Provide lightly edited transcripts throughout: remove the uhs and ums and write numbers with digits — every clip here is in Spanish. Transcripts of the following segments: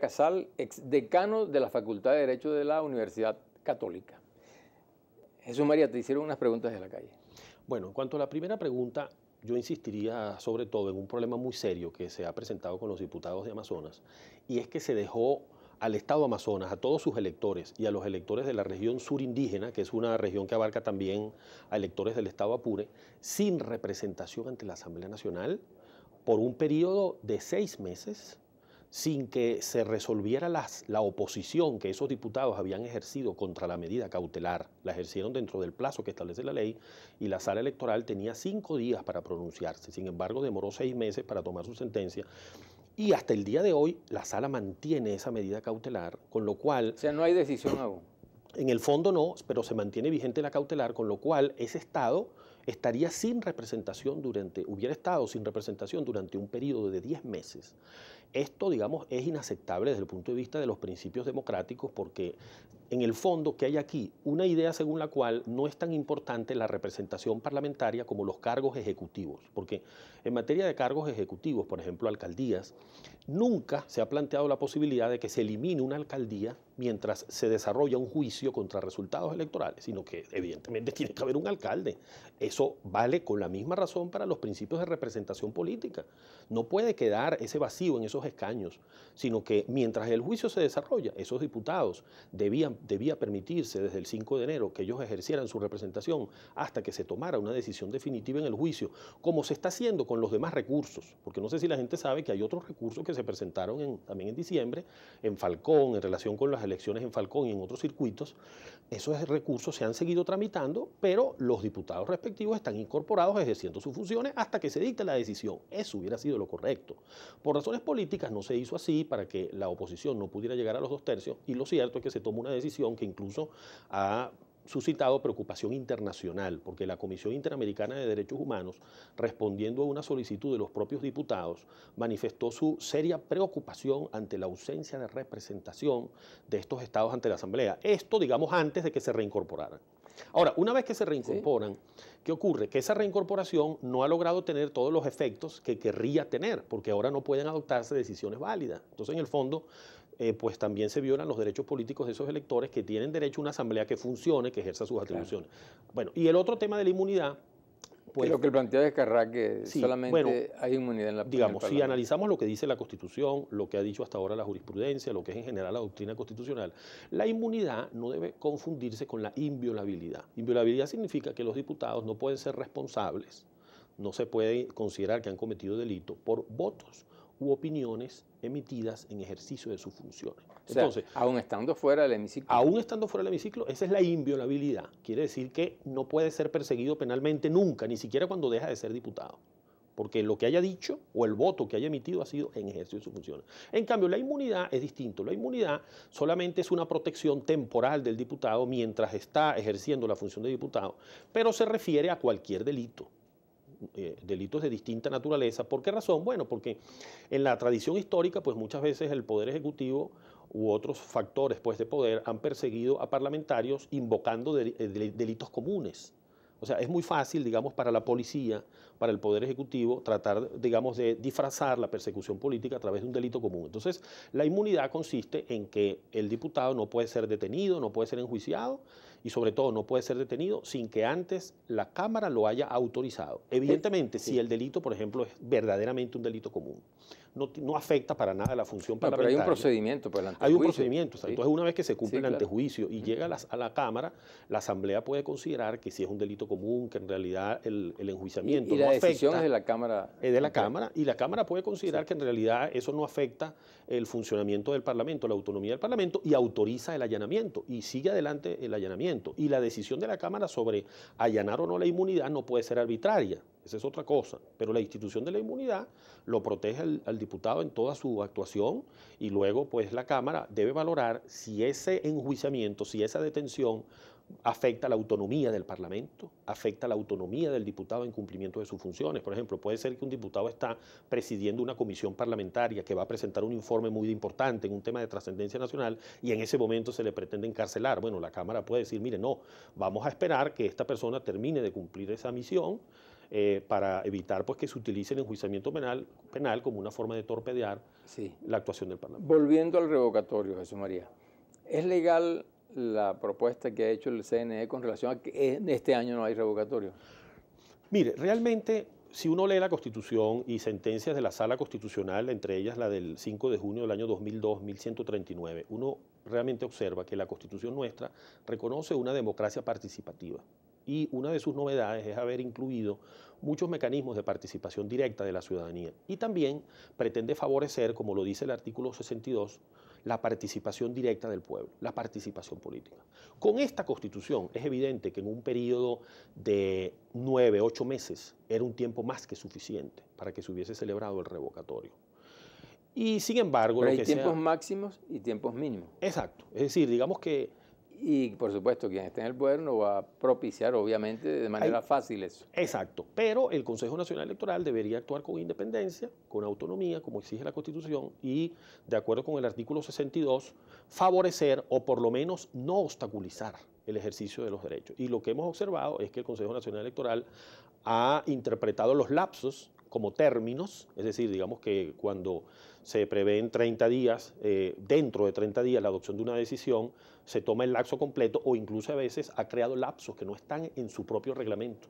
Casal, ex decano de la Facultad de Derecho de la Universidad Católica. Jesús María, te hicieron unas preguntas de la calle. Bueno, en cuanto a la primera pregunta, yo insistiría sobre todo en un problema muy serio que se ha presentado con los diputados de Amazonas, y es que se dejó al Estado Amazonas, a todos sus electores y a los electores de la región surindígena, que es una región que abarca también a electores del Estado Apure, sin representación ante la Asamblea Nacional por un periodo de 6 meses, sin que se resolviera la oposición que esos diputados habían ejercido contra la medida cautelar. La ejercieron dentro del plazo que establece la ley y la sala electoral tenía 5 días para pronunciarse. Sin embargo, demoró 6 meses para tomar su sentencia y hasta el día de hoy la sala mantiene esa medida cautelar, con lo cual... O sea, no hay decisión aún. En el fondo no, pero se mantiene vigente la cautelar, con lo cual ese Estado estaría sin representación hubiera estado sin representación durante un periodo de 10 meses. Esto, digamos, es inaceptable desde el punto de vista de los principios democráticos, porque en el fondo, ¿qué hay aquí? Una idea según la cual no es tan importante la representación parlamentaria como los cargos ejecutivos, porque en materia de cargos ejecutivos, por ejemplo, alcaldías, nunca se ha planteado la posibilidad de que se elimine una alcaldía mientras se desarrolla un juicio contra resultados electorales, sino que evidentemente tiene que haber un alcalde. Eso vale con la misma razón para los principios de representación política. No puede quedar ese vacío en esos escaños, sino que mientras el juicio se desarrolla, esos diputados debía permitirse desde el 5 de enero que ellos ejercieran su representación hasta que se tomara una decisión definitiva en el juicio, como se está haciendo con los demás recursos, porque no sé si la gente sabe que hay otros recursos que se presentaron también en diciembre, en Falcón, en relación con las elecciones en Falcón y en otros circuitos. Esos recursos se han seguido tramitando, pero los diputados respectivos están incorporados ejerciendo sus funciones hasta que se dicte la decisión. Eso hubiera sido lo correcto. Por razones políticas no se hizo así para que la oposición no pudiera llegar a los 2/3, y lo cierto es que se tomó una decisión que incluso ha suscitado preocupación internacional, porque la Comisión Interamericana de Derechos Humanos, respondiendo a una solicitud de los propios diputados, manifestó su seria preocupación ante la ausencia de representación de estos estados ante la Asamblea. Esto, digamos, antes de que se reincorporaran. Ahora, una vez que se reincorporan, ¿qué ocurre? Que esa reincorporación no ha logrado tener todos los efectos que querría tener, porque ahora no pueden adoptarse decisiones válidas. Entonces, en el fondo, pues también se violan los derechos políticos de esos electores que tienen derecho a una asamblea que funcione, que ejerza sus atribuciones. Bueno, y el otro tema de la inmunidad, pues... Lo que plantea Descarrá, que sí, solamente bueno, hay inmunidad en la digamos, si analizamos lo que dice la Constitución, lo que ha dicho hasta ahora la jurisprudencia, lo que es en general la doctrina constitucional, la inmunidad no debe confundirse con la inviolabilidad. Inviolabilidad significa que los diputados no pueden ser responsables, no se puede considerar que han cometido delito por votos u opiniones emitidas en ejercicio de sus funciones. O sea, entonces, aún estando fuera del hemiciclo. Aún estando fuera del hemiciclo, esa es la inviolabilidad. Quiere decir que no puede ser perseguido penalmente nunca, ni siquiera cuando deja de ser diputado, porque lo que haya dicho o el voto que haya emitido ha sido en ejercicio de sus funciones. En cambio, la inmunidad es distinto. La inmunidad solamente es una protección temporal del diputado mientras está ejerciendo la función de diputado, pero se refiere a cualquier delito. Delitos de distinta naturaleza. ¿Por qué razón? Bueno, porque en la tradición histórica, pues muchas veces el Poder Ejecutivo u otros factores pues, de poder han perseguido a parlamentarios invocando delitos comunes. O sea, es muy fácil, digamos, para la policía, para el Poder Ejecutivo, tratar, digamos, de disfrazar la persecución política a través de un delito común. Entonces, la inmunidad consiste en que el diputado no puede ser detenido, no puede ser enjuiciado y, sobre todo, no puede ser detenido sin que antes la Cámara lo haya autorizado. Evidentemente, si el delito, por ejemplo, es verdaderamente un delito común, no afecta para nada la función parlamentaria. Pero hay un procedimiento por el antejuicio. Hay un procedimiento. Sí. Entonces, una vez que se cumple el antejuicio y llega a la Cámara, la Asamblea puede considerar que si es un delito común, que en realidad el enjuiciamiento no afecta. Y la decisión es de la Cámara. Es de la Cámara, y la Cámara puede considerar que en realidad eso no afecta el funcionamiento del Parlamento, la autonomía del Parlamento, y autoriza el allanamiento, y sigue adelante el allanamiento. Y la decisión de la Cámara sobre allanar o no la inmunidad no puede ser arbitraria. Esa es otra cosa, pero la institución de la inmunidad lo protege al diputado en toda su actuación, y luego pues la Cámara debe valorar si ese enjuiciamiento, si esa detención afecta la autonomía del Parlamento, afecta la autonomía del diputado en cumplimiento de sus funciones. Por ejemplo, puede ser que un diputado está presidiendo una comisión parlamentaria que va a presentar un informe muy importante en un tema de trascendencia nacional y en ese momento se le pretende encarcelar. Bueno, la Cámara puede decir, mire, no, vamos a esperar que esta persona termine de cumplir esa misión, para evitar pues, que se utilice el enjuiciamiento penal como una forma de torpedear la actuación del Parlamento. Volviendo al revocatorio, Jesús María, ¿es legal la propuesta que ha hecho el CNE con relación a que este año no hay revocatorio? Mire, realmente, si uno lee la Constitución y sentencias de la Sala Constitucional, entre ellas la del 5 de junio del año 2002, 1139, uno realmente observa que la Constitución nuestra reconoce una democracia participativa. Y una de sus novedades es haber incluido muchos mecanismos de participación directa de la ciudadanía. Y también pretende favorecer, como lo dice el artículo 62, la participación directa del pueblo, la participación política. Con esta Constitución es evidente que en un periodo de 9, 8 meses era un tiempo más que suficiente para que se hubiese celebrado el revocatorio. Y sin embargo... Pero hay tiempos máximos y tiempos mínimos. Exacto. Es decir, digamos que... Y por supuesto, quien esté en el poder no va a propiciar, obviamente, de manera fácil eso. Exacto, pero el Consejo Nacional Electoral debería actuar con independencia, con autonomía, como exige la Constitución, y, de acuerdo con el artículo 62, favorecer o por lo menos no obstaculizar el ejercicio de los derechos. Y lo que hemos observado es que el Consejo Nacional Electoral ha interpretado los lapsos como términos, es decir, digamos que cuando se prevén 30 días, dentro de 30 días la adopción de una decisión, se toma el lapso completo o incluso a veces ha creado lapsos que no están en su propio reglamento,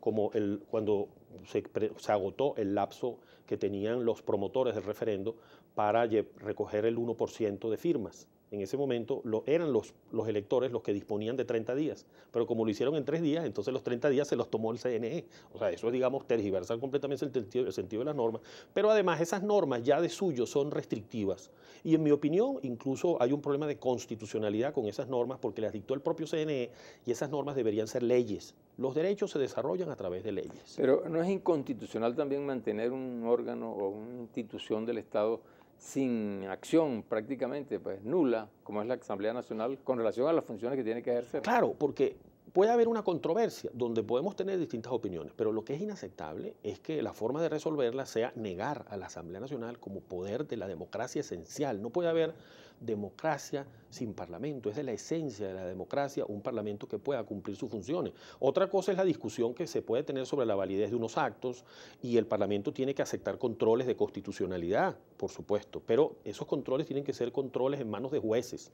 como cuando se agotó el lapso que tenían los promotores del referendo para recoger el 1% de firmas. En ese momento eran los electores los que disponían de 30 días, pero como lo hicieron en 3 días, entonces los 30 días se los tomó el CNE. O sea, eso es, digamos, tergiversar completamente el sentido de las normas. Pero además esas normas ya de suyo son restrictivas. Y en mi opinión, incluso hay un problema de constitucionalidad con esas normas porque las dictó el propio CNE y esas normas deberían ser leyes. Los derechos se desarrollan a través de leyes. Pero ¿no es inconstitucional también mantener un órgano o una institución del Estado sin acción prácticamente, pues nula, como es la Asamblea Nacional, con relación a las funciones que tiene que ejercer? Claro, porque puede haber una controversia donde podemos tener distintas opiniones, pero lo que es inaceptable es que la forma de resolverla sea negar a la Asamblea Nacional como poder de la democracia esencial. No puede haber democracia sin parlamento, es de la esencia de la democracia un parlamento que pueda cumplir sus funciones. Otra cosa es la discusión que se puede tener sobre la validez de unos actos y el parlamento tiene que aceptar controles de constitucionalidad, por supuesto, pero esos controles tienen que ser controles en manos de jueces.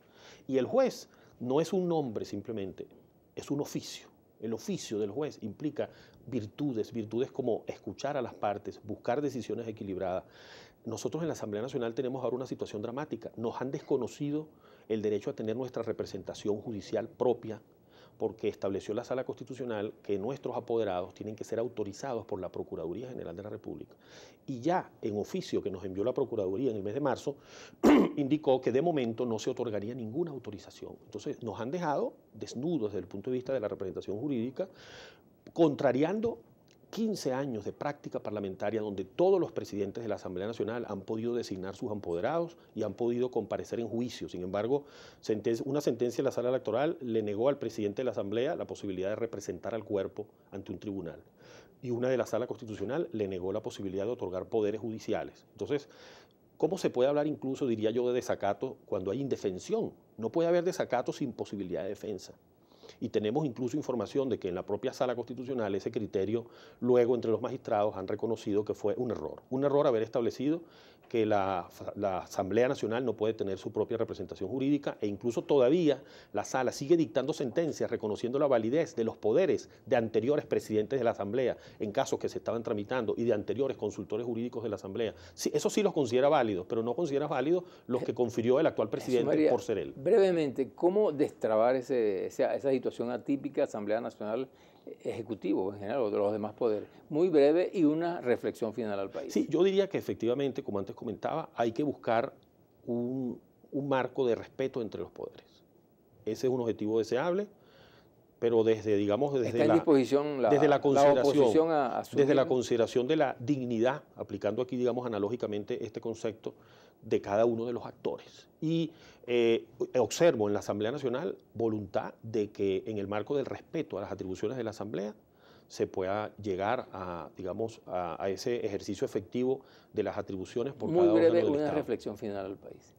Y el juez no es un nombre simplemente, es un oficio. El oficio del juez implica virtudes como escuchar a las partes, buscar decisiones equilibradas. Nosotros en la Asamblea Nacional tenemos ahora una situación dramática. Nos han desconocido el derecho a tener nuestra representación judicial propia porque estableció la Sala Constitucional que nuestros apoderados tienen que ser autorizados por la Procuraduría General de la República. Y ya en oficio que nos envió la Procuraduría en el mes de marzo, indicó que de momento no se otorgaría ninguna autorización. Entonces nos han dejado desnudos desde el punto de vista de la representación jurídica, contrariando 15 años de práctica parlamentaria donde todos los presidentes de la Asamblea Nacional han podido designar sus apoderados y han podido comparecer en juicio. Sin embargo, una sentencia de la Sala Electoral le negó al presidente de la Asamblea la posibilidad de representar al cuerpo ante un tribunal. Y una de la Sala Constitucional le negó la posibilidad de otorgar poderes judiciales. Entonces, ¿cómo se puede hablar incluso, diría yo, de desacato cuando hay indefensión? No puede haber desacato sin posibilidad de defensa. Y tenemos incluso información de que en la propia Sala Constitucional ese criterio luego entre los magistrados han reconocido que fue un error haber establecido que la Asamblea Nacional no puede tener su propia representación jurídica e incluso todavía la Sala sigue dictando sentencias reconociendo la validez de los poderes de anteriores presidentes de la Asamblea en casos que se estaban tramitando y de anteriores consultores jurídicos de la Asamblea. Sí, eso sí los considera válidos, pero no considera válidos los que confirió el actual presidente María, por ser él. Brevemente, ¿cómo destrabar esa situación atípica Asamblea Nacional Ejecutivo en general o de los demás poderes? Muy breve y una reflexión final al país. Sí, yo diría que efectivamente, como antes comentaba, hay que buscar un marco de respeto entre los poderes. Ese es un objetivo deseable, pero desde, digamos, ¿Está en disposición desde la consideración, a desde la consideración de la dignidad, aplicando aquí, digamos, analógicamente este concepto de cada uno de los actores. Y observo en la Asamblea Nacional voluntad de que en el marco del respeto a las atribuciones de la Asamblea se pueda llegar a, digamos, a ese ejercicio efectivo de las atribuciones por cada órgano del Estado. Muy breve, una reflexión final al país.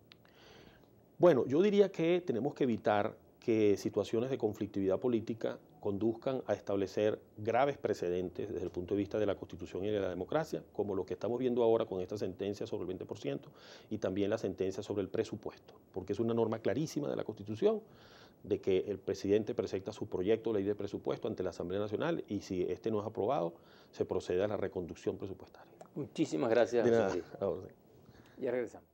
Bueno, yo diría que tenemos que evitar que situaciones de conflictividad política conduzcan a establecer graves precedentes desde el punto de vista de la Constitución y de la democracia, como lo que estamos viendo ahora con esta sentencia sobre el 20% y también la sentencia sobre el presupuesto, porque es una norma clarísima de la Constitución de que el presidente presenta su proyecto de ley de presupuesto ante la Asamblea Nacional y si este no es aprobado, se procede a la reconducción presupuestaria. Muchísimas gracias. De nada, a orden. Ya regresamos.